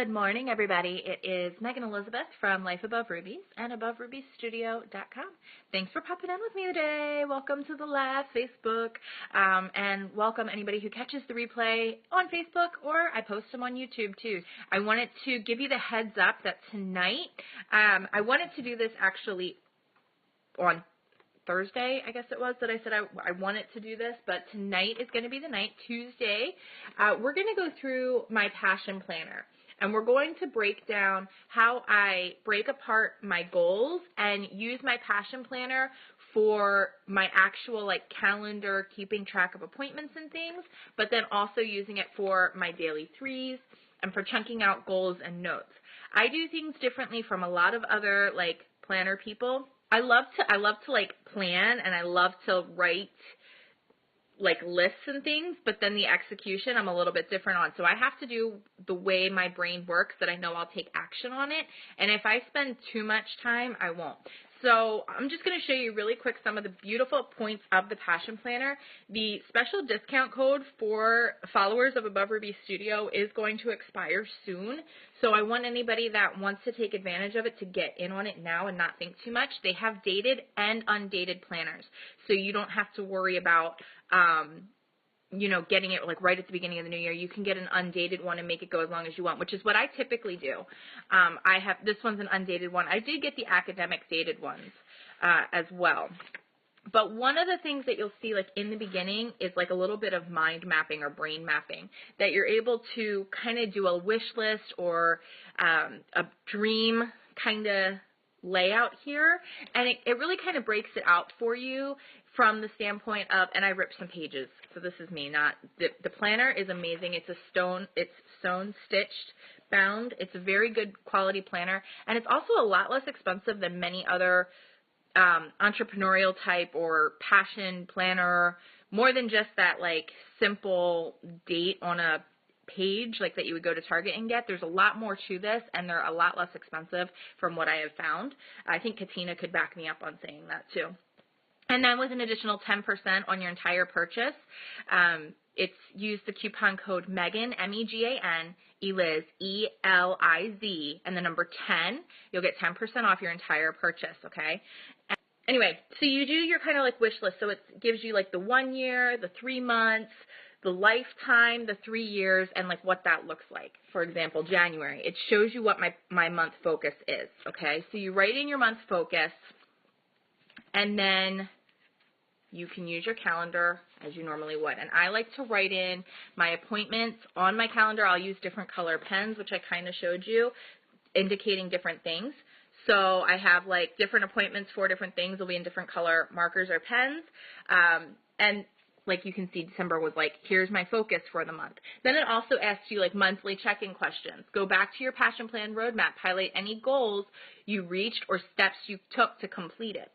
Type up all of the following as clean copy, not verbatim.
Good morning, everybody. It is Megan Elizabeth from LifeAboveRubies and AboveRubiesStudio.com. Thanks for popping in with me today. Welcome to the live Facebook, and welcome anybody who catches the replay on Facebook, or I post them on YouTube too. I wanted to give you the heads up that tonight, I wanted to do this actually on Thursday, I guess it was, that I said I wanted to do this, but tonight is going to be the night, Tuesday. We're going to go through my Passion Planner, and we're going to break down how I break apart my goals and use my Passion Planner for my actual calendar, keeping track of appointments and things, but then also using it for my daily threes and for chunking out goals and notes. I do things differently from a lot of other planner people. I love to plan, and I love to write lists and things, but then the execution I'm a little bit different on. So I have to do the way my brain works that I know I'll take action on it, and if I spend too much time, I won't. So I'm just going to show you really quick some of the beautiful points of the Passion Planner. The special discount code for followers of Above Rubies Studio is going to expire soon. So I want anybody that wants to take advantage of it to get in on it now and not think too much. They have dated and undated planners, so you don't have to worry about getting it right at the beginning of the new year. You can get an undated one and make it go as long as you want, which is what I typically do. This one's an undated one. I did get the academic dated ones as well. But one of the things that you'll see in the beginning is a little bit of mind mapping or brain mapping, that you're able to kind of do a wish list or a dream kind of layout here, and it really kind of breaks it out for you from the standpoint of, and I ripped some pages, so this is me, not, the planner is amazing. It's sewn, stitched, bound. It's a very good quality planner, and it's also a lot less expensive than many other entrepreneurial type or passion planner, more than just that simple date on a page that you would go to Target and get. There's a lot more to this, and they're a lot less expensive from what I have found. I think Katina could back me up on saying that too. And then with an additional 10% on your entire purchase, it's use the coupon code MEGAN, M-E-G-A-N, ELIZ, E-L-I-Z, and the number 10. You'll get 10% off your entire purchase, okay? Anyway, so you do your kind of wish list. So it gives you the 1 year, the 3 months, the lifetime, the 3 years, and what that looks like. For example, January. It shows you what my month focus is, okay? So you write in your month focus, and then you can use your calendar as you normally would. And I like to write in my appointments on my calendar. I'll use different color pens, which I kind of showed you, indicating different things. So I have different appointments for different things will be in different color markers or pens. And you can see, December was here's my focus for the month. Then it also asks you monthly check-in questions. Go back to your Passion Plan roadmap. Highlight any goals you reached or steps you took to complete it.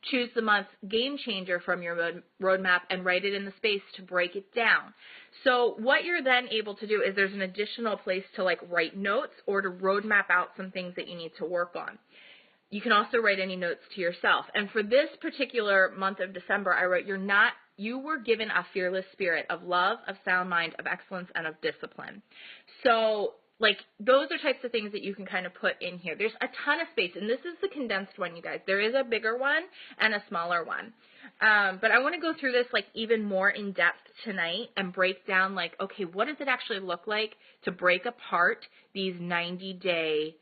Choose the month's game changer from your roadmap and write it in the space to break it down. So what you're then able to do is there's an additional place to write notes or to roadmap out some things that you need to work on. You can also write any notes to yourself. And for this particular month of December, I wrote, you were given a fearless spirit of love, of sound mind, of excellence, and of discipline. So, those are types of things that you can kind of put in here. There's a ton of space, and this is the condensed one, you guys. There is a bigger one and a smaller one. But I want to go through this, even more in depth tonight and break down, okay, what does it actually look like to break apart these 90-day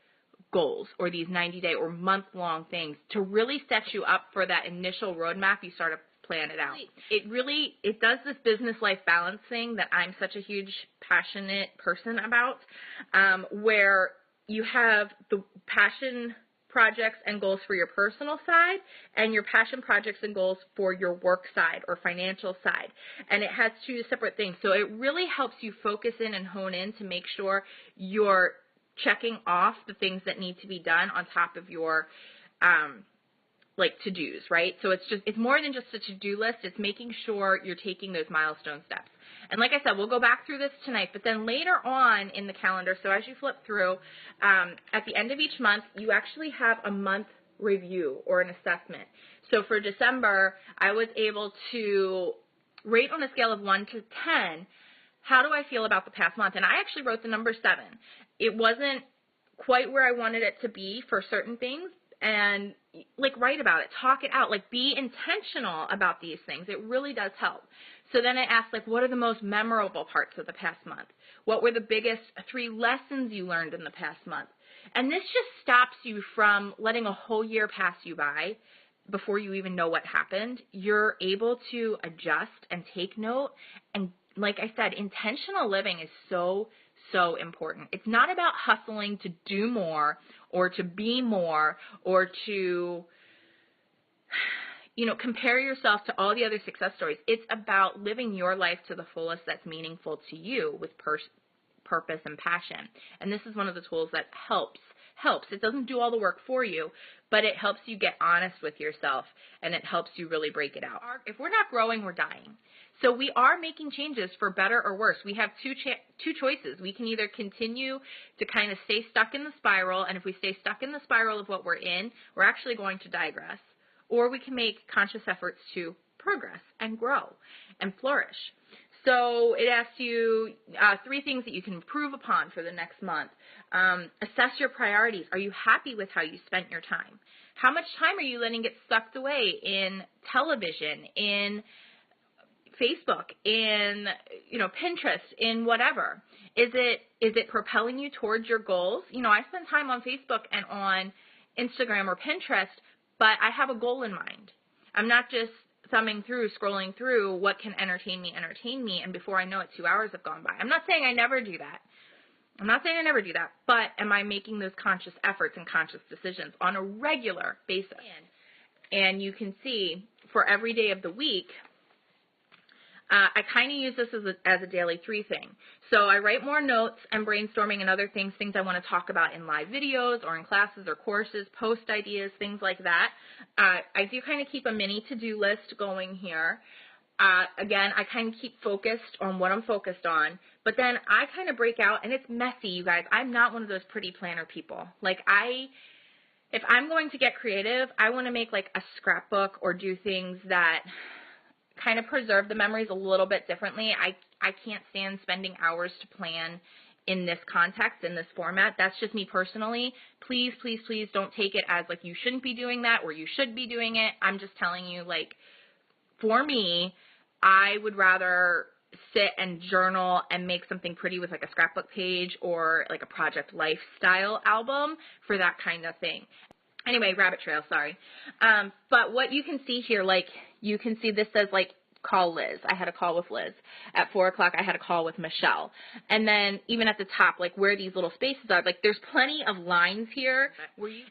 goals or these 90-day or month-long things to really set you up for that initial roadmap you start to plan it out. It does this business life balance thing that I'm such a huge passionate person about, where you have the passion projects and goals for your personal side and your passion projects and goals for your work side or financial side, and it has two separate things. So it really helps you focus in and hone in to make sure you're checking off the things that need to be done on top of your to-dos, right? So it's more than just a to-do list. It's making sure you're taking those milestone steps. And like I said, we'll go back through this tonight, but then later on in the calendar, so as you flip through, at the end of each month, you actually have a month review or an assessment. So for December, I was able to rate on a scale of 1 to 10 how do I feel about the past month? And I actually wrote the number 7. It wasn't quite where I wanted it to be for certain things, and like write about it, talk it out, like be intentional about these things. It really does help. So then I asked, like, what are the most memorable parts of the past month? What were the biggest 3 lessons you learned in the past month? And this just stops you from letting a whole year pass you by before you even know what happened. You're able to adjust and take note. And like I said, intentional living is so important. It's not about hustling to do more or to be more or to, you know, compare yourself to all the other success stories. It's about living your life to the fullest that's meaningful to you with purpose and passion. And this is one of the tools that helps. It doesn't do all the work for you, but it helps you get honest with yourself, and it helps you really break it out. If we're not growing, we're dying. So we are making changes for better or worse. We have two choices. We can either continue to kind of stay stuck in the spiral, and if we stay stuck in the spiral of what we're in, we're actually going to digress. Or we can make conscious efforts to progress and grow and flourish. So it asks you 3 things that you can improve upon for the next month. Assess your priorities. Are you happy with how you spent your time? How much time are you letting get sucked away in television, in Facebook, in, you know, Pinterest, in whatever? Is it propelling you towards your goals? You know, I spend time on Facebook and on Instagram or Pinterest, but I have a goal in mind. I'm not just scrolling through what can entertain me, and before I know it, 2 hours have gone by. I'm not saying I never do that. But am I making those conscious efforts and conscious decisions on a regular basis? And you can see for every day of the week, I kind of use this as a daily 3 thing. So I write more notes and brainstorming and other things I want to talk about in live videos or in classes or courses, post ideas, things like that. I do kind of keep a mini to-do list going here. Again, I kind of keep focused on what I'm focused on, but then I kind of break out, and it's messy, you guys. I'm not one of those pretty planner people. Like if I'm going to get creative, I want to make like a scrapbook or do things that kind of preserve the memories a little bit differently. I can't stand spending hours to plan in this context, in this format. That's just me personally. Please, please, please don't take it as like you shouldn't be doing that or you should be doing it. I'm just telling you, like, for me, I would rather sit and journal and make something pretty with like a scrapbook page or like a project lifestyle album for that kind of thing. Anyway, rabbit trail, sorry. But what you can see here, like, you can see this says, like, call Liz. I had a call with Liz. At 4 o'clock, I had a call with Michelle. And then even at the top, like, where these little spaces are, like, there's plenty of lines here.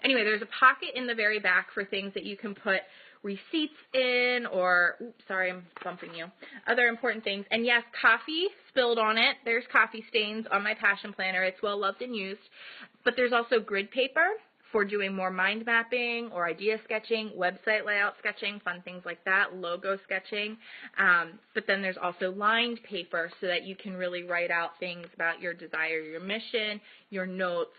Anyway, there's a pocket in the very back for things that you can put receipts in or, oops, sorry, I'm bumping you, other important things. And yes, coffee spilled on it. There's coffee stains on my Passion Planner. It's well loved and used. But there's also grid paper for doing more mind mapping or idea sketching, website layout sketching, fun things like that, logo sketching. But then there's also lined paper so that you can really write out things about your desire, your mission, your notes,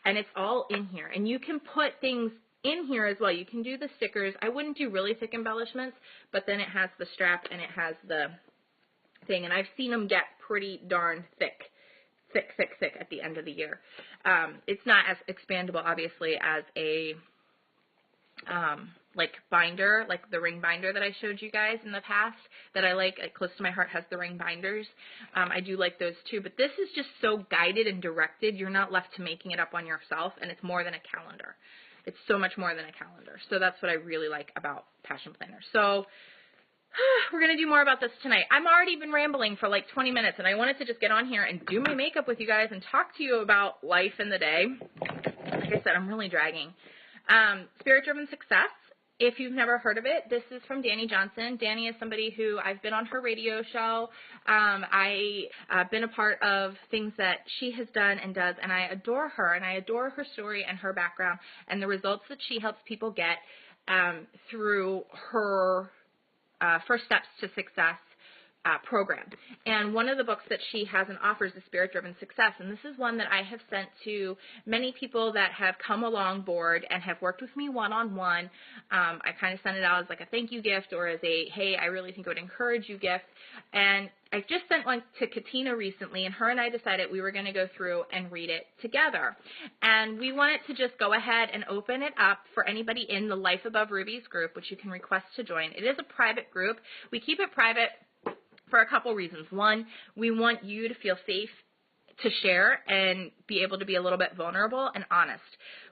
and it's all in here. And you can put things in here as well. You can do the stickers. I wouldn't do really thick embellishments, but then it has the strap and it has the thing, and I've seen them get pretty darn thick at the end of the year. It's not as expandable, obviously, as a like binder, like the ring binder that I showed you guys in the past that I like. Close to my heart has the ring binders. I do like those too, but this is just so guided and directed. You're not left to making it up on yourself, and it's more than a calendar. It's so much more than a calendar. So that's what I really like about Passion Planner. So we're going to do more about this tonight. I've already been rambling for like 20 minutes, and I wanted to just get on here and do my makeup with you guys and talk to you about life in the day. Like I said, I'm really dragging. Spirit-Driven Success. If you've never heard of it, this is from Danny Johnson. Danny is somebody who I've been on her radio show. I've been a part of things that she has done and does, and I adore her, and I adore her story and her background and the results that she helps people get through her first steps to success program. And one of the books that she has and offers is Spirit-Driven Success. And this is one that I have sent to many people that have come along board and have worked with me one-on-one. I kind of sent it out as like a thank you gift or as a, hey, I really think it would encourage you gift. And I just sent one to Katina recently, and her and I decided we were going to go through and read it together. And we wanted to just go ahead and open it up for anybody in the Life Above Rubies group, which you can request to join. It is a private group. We keep it private for a couple reasons. One, we want you to feel safe to share and be able to be a little bit vulnerable and honest.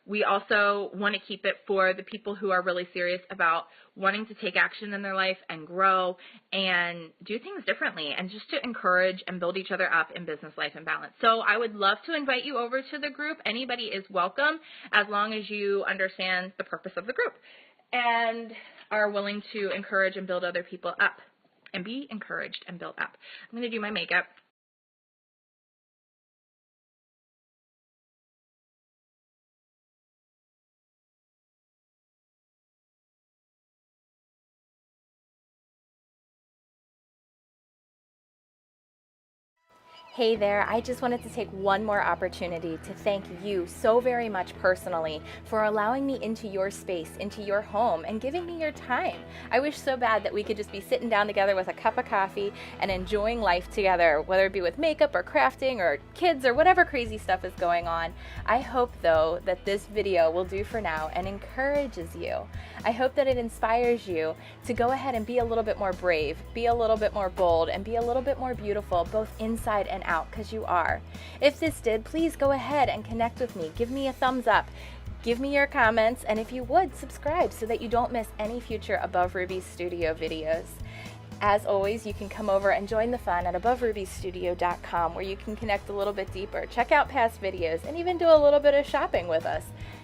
We also want to keep it for the people who are really serious about wanting to take action in their life and grow and do things differently, and just to encourage and build each other up in business, life, and balance. So I would love to invite you over to the group. Anybody is welcome as long as you understand the purpose of the group and are willing to encourage and build other people up. And be encouraged and built up. I'm going to do my makeup. Hey there, I just wanted to take one more opportunity to thank you so very much personally for allowing me into your space, into your home, and giving me your time. I wish so bad that we could just be sitting down together with a cup of coffee and enjoying life together, whether it be with makeup or crafting or kids or whatever crazy stuff is going on. I hope though that this video will do for now and encourages you. I hope that it inspires you to go ahead and be a little bit more brave, be a little bit more bold, and be a little bit more beautiful, both inside and out, because you are. If this did, please go ahead and connect with me. Give me a thumbs up. Give me your comments, and if you would, subscribe so that you don't miss any future Above Rubies Studio videos. As always, you can come over and join the fun at AboveRubiesStudio.com, where you can connect a little bit deeper, check out past videos, and even do a little bit of shopping with us.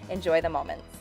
Enjoy the moments.